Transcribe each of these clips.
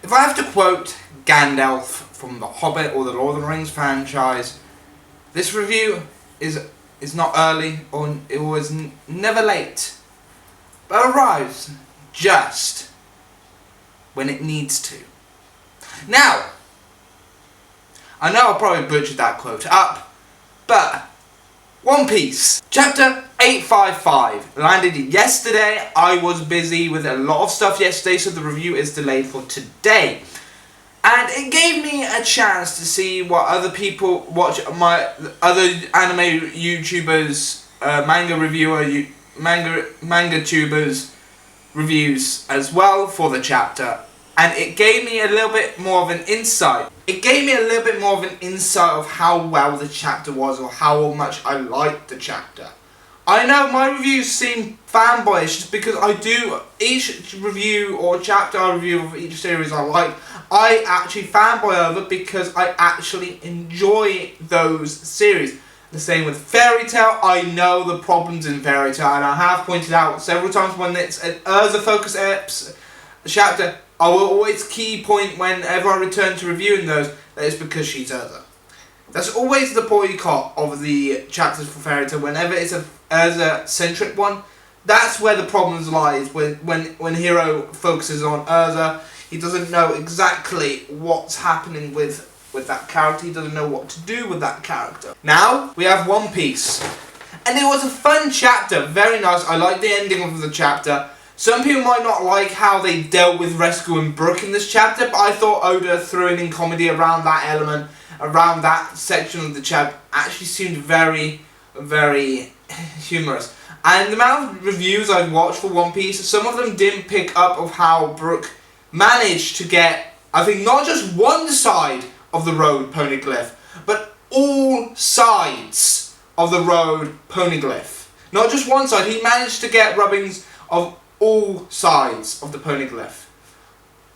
If I have to quote Gandalf from The Hobbit or the Lord of the Rings franchise, this review is not early, or it was never late, but arrives just when it needs to. Now, I know I probably butchered that quote up, but One Piece, chapter 855, landed yesterday. I was busy with a lot of stuff yesterday, so the review is delayed for today. And it gave me a chance to see what other people watch, my other anime YouTubers, manga tubers reviews as well for the chapter. And it gave me a little bit more of an insight. It gave me a little bit more of an insight of how well the chapter was, or how much I liked the chapter. I know my reviews seem fanboyish just because I do each review or chapter I review of each series I actually fanboy over because I actually enjoy those series. The same with Fairy Tail. I know the problems in Fairy Tail, and I have pointed out several times when it's an Urza focus chapter, I will always key point whenever I return to reviewing those that it's because she's Urza. That's always the boycott of the chapters for Fairy Tail. Whenever it's a Urza-centric one, that's where the problems lies. When Hiro focuses on Urza, he doesn't know exactly what's happening with that character. He doesn't know what to do with that character. Now, we have One Piece. And it was a fun chapter. Very nice. I like the ending of the chapter. Some people might not like how they dealt with rescuing Brook in this chapter, but I thought Oda throwing in comedy around that element, around that section of the chapter, actually seemed very, very humorous. And the amount of reviews I've watched for One Piece, some of them didn't pick up of how Brook managed to get, I think, not just one side of the road poneglyph, but all sides of the road poneglyph. Not just one side, he managed to get rubbings of all sides of the poneglyph.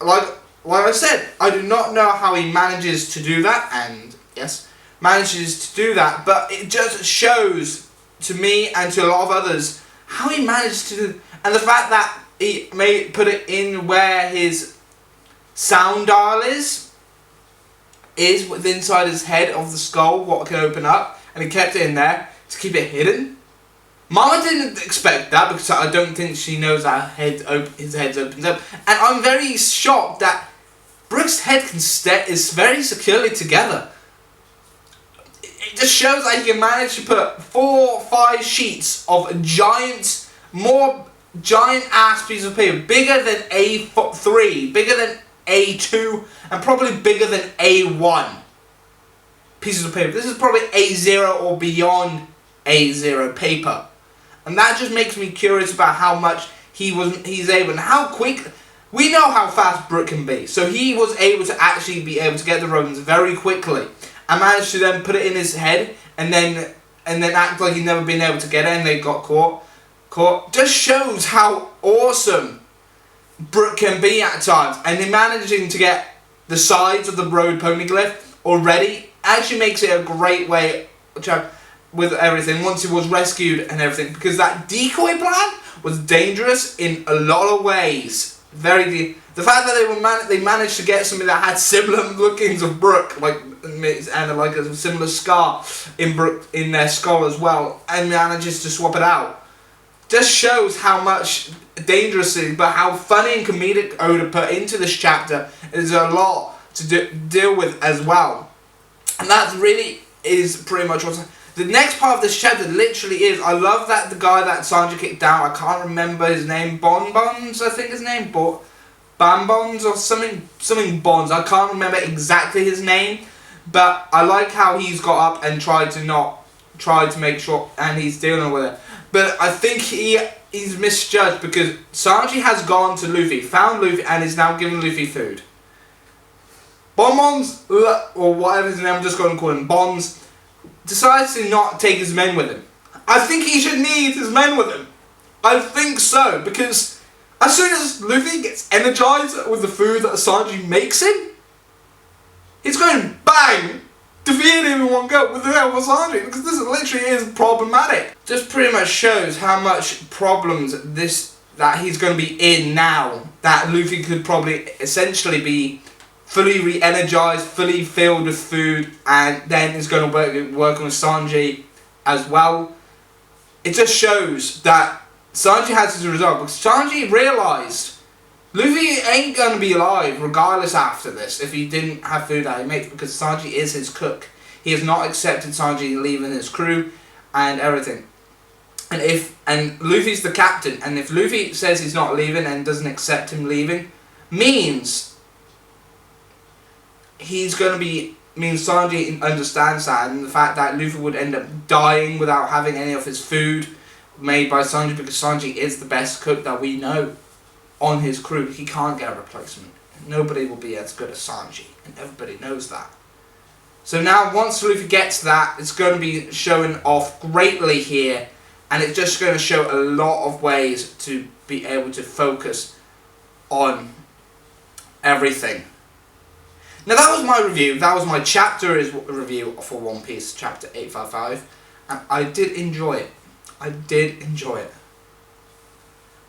Like I said, I do not know how he manages to do that, and yes, manages to do that, but it just shows to me and to a lot of others how he managed to do, and the fact that he may put it in where his sound dial is with inside his head of the skull, what can open up, and he kept it in there to keep it hidden. Mama didn't expect that because I don't think she knows that his head opens up, and I'm very shocked that Brook's head is very securely together. It just shows that he can manage to put 4 or 5 sheets of more giant ass piece of paper, bigger than A3, bigger than A2, and probably bigger than A1 pieces of paper. This is probably A0 or beyond A0 paper. And that just makes me curious about how much he's able, and how quick. We know how fast Brook can be, so he was able to actually be able to get the rubbings very quickly, and managed to then put it in his head, and then act like he'd never been able to get it, and they got caught. Just shows how awesome Brook can be at times, and in managing to get the sides of the road poneglyph already actually makes it a great way with everything once he was rescued and everything, because that decoy plan was dangerous in a lot of ways. The fact that they managed to get something that had similar lookings of Brook, and like a similar scar in Brook in their skull as well, and manages to swap it out, just shows how much dangerous it is, but how funny and comedic Oda put into this chapter. There's a lot to deal with as well, and that really is pretty much what's. The next part of this chapter literally is, I love that the guy that Sanji kicked down, I can't remember his name, Bonbons, I think his name, Bambons or something Bonds, I can't remember exactly his name, but I like how he's got up and tried to make sure, and he's dealing with it. But I think he's misjudged, because Sanji has gone to Luffy, found Luffy, and is now giving Luffy food. Bonbons, or whatever his name, I'm just going to call him Bonds, decides to not take his men with him. I think he should need his men with him. I think so, because as soon as Luffy gets energized with the food that Sanji makes him, he's going bang, defeat him in one go with the help of Sanji, because this literally is problematic. Just pretty much shows how much problems this that he's going to be in now, that Luffy could probably essentially be fully re-energized, fully filled with food, and then is going to be working with Sanji as well. It just shows that Sanji has his resolve, because Sanji realised Luffy ain't going to be alive regardless after this if he didn't have food that he makes, because Sanji is his cook. He has not accepted Sanji leaving his crew and everything. And Luffy's the captain, and if Luffy says he's not leaving and doesn't accept him leaving, means Sanji understands that, and the fact that Luffy would end up dying without having any of his food made by Sanji, because Sanji is the best cook that we know on his crew. He can't get a replacement. Nobody will be as good as Sanji, and everybody knows that. So now, once Luffy gets that, it's going to be showing off greatly here, and it's just going to show a lot of ways to be able to focus on everything. Now that was my review, that was my chapter review for One Piece chapter 855, and I did enjoy it. I did enjoy it.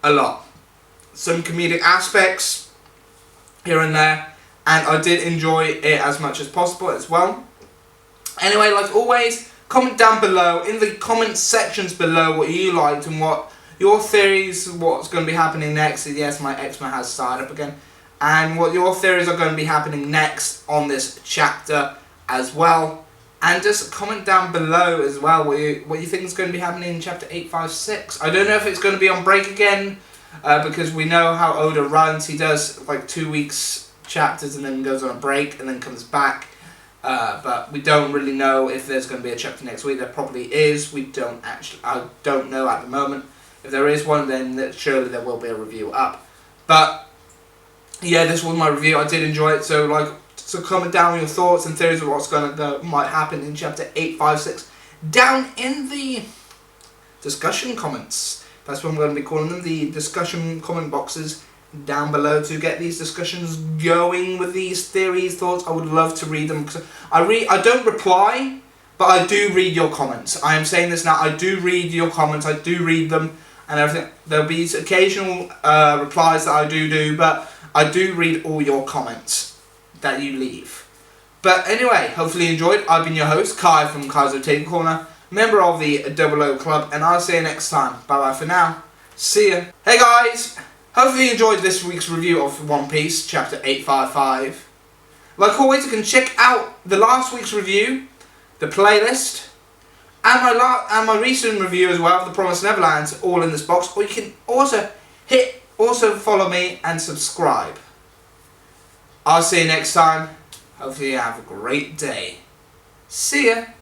A lot. Some comedic aspects here and there, and I did enjoy it as much as possible as well. Anyway, like always, comment down below, in the comment sections below, what you liked and what your theories, what's going to be happening next. Yes, my X-Men has started up again. And what your theories are going to be happening next on this chapter as well. And just comment down below as well what you think is going to be happening in chapter 856. I don't know if it's going to be on break again, because we know how Oda runs. He does like 2 weeks chapters and then goes on a break and then comes back. But we don't really know if there's going to be a chapter next week. There probably is. I don't know at the moment. If there is one, then surely there will be a review up. But yeah, this was my review. I did enjoy it. So comment down your thoughts and theories of what's might happen in chapter 856 down in the discussion comments. That's what I'm going to be calling them, the discussion comment boxes down below, to get these discussions going with these theories, thoughts. I would love to read them, because I don't reply, but I do read your comments. I am saying this now, I do read your comments, I do read them and everything. There'll be occasional replies that I do, but I do read all your comments that you leave. But anyway, hopefully you enjoyed. I've been your host, Kai from Kai's Table Corner, member of the Double O Club, and I'll see you next time. Bye bye for now. See ya. Hey guys! Hopefully you enjoyed this week's review of One Piece, chapter 855. Like always, you can check out the last week's review, the playlist, and my recent review as well of The Promised Neverland, all in this box. Or you can also follow me and subscribe. I'll see you next time. Hopefully you have a great day. See ya.